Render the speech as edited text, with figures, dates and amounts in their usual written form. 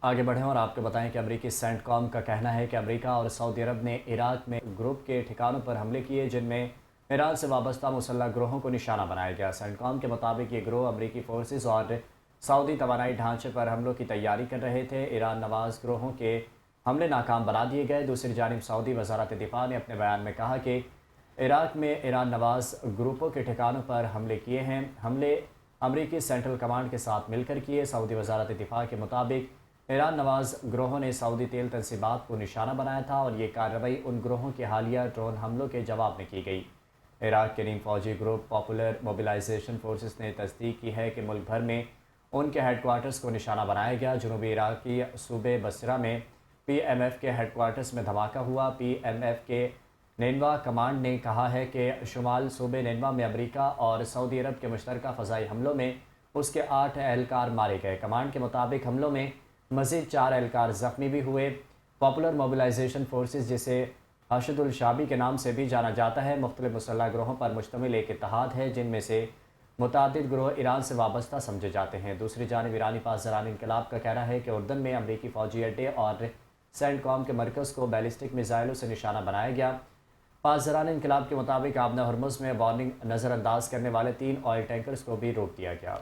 आगे बढ़ें और आपको बताएं कि अमरीकी सेंटकॉम का कहना है कि अमेरिका और सऊदी अरब ने इराक में ग्रुप के ठिकानों पर हमले किए जिनमें ईरान से वाबस्ता मुसल्लह ग्रोहों को निशाना बनाया गया। सेंटकॉम के मुताबिक ये ग्रोह अमरीकी फोर्सेस और सऊदी तवानाई ढांचे पर हमलों की तैयारी कर रहे थे। ईरान नवाज ग्रोहों के हमले नाकाम बना दिए गए। दूसरी जानिब सऊदी वजारत दिफा ने अपने बयान में कहा कि इराक में ईरान नवाज ग्रुपों के ठिकानों पर हमले किए हैं। हमले अमरीकी सेंट्रल कमांड के साथ मिलकर किए। सऊदी वजारत दिफा के मुताबिक ईरान नवाज ग्रोहों ने सऊदी तेल तनसीबात को निशाना बनाया था और ये कार्रवाई उन ग्रोहों के हालिया ड्रोन हमलों के जवाब में की गई। इराक के नीम फौजी ग्रुप पॉपुलर मोबिलाइजेशन फोर्सेस ने तस्दीक की है कि मुल्क भर में उनके हेडक्वार्टर्स को निशाना बनाया गया। जनूबी इराकी सूबे बसरा में PMF के हेडक्वार्टर्स में धमाका हुआ। PMF के नेनवा कमांड ने कहा है कि शुमाल सूबे नेनवा में अमरीका और सऊदी अरब के मुश्तरका फ़ज़ाई हमलों में उसके 8 एहलकार मारे गए। कमांड के मुताबिक हमलों में मज़ीद 4 एहलकार ज़ख्मी भी हुए। पॉपुलर मोबिलाइजेशन फोर्सेस, जिसे हशदुल शाबी के नाम से भी जाना जाता है, मुख्तलिफ मुसल्लह ग्रोहों पर मुश्तमिल एक इत्तेहाद है जिनमें से मुतअद्दिद ग्रोह ईरान से वाबस्ता समझे जाते हैं। दूसरी जानिब ईरानी पासदारान इनकलाब का कहना है कि उर्दन में अमरीकी फ़ौजी अड्डे और सेंटकॉम के मरकज़ को बैलिस्टिक मिसाइलों से निशाना बनाया गया। पासदारान इनकलाब के मुताबिक आबना हरमुज़ में वार्निंग नज़रअंदाज करने वाले 3 ऑयल टैंकर्स को भी रोक दिया गया।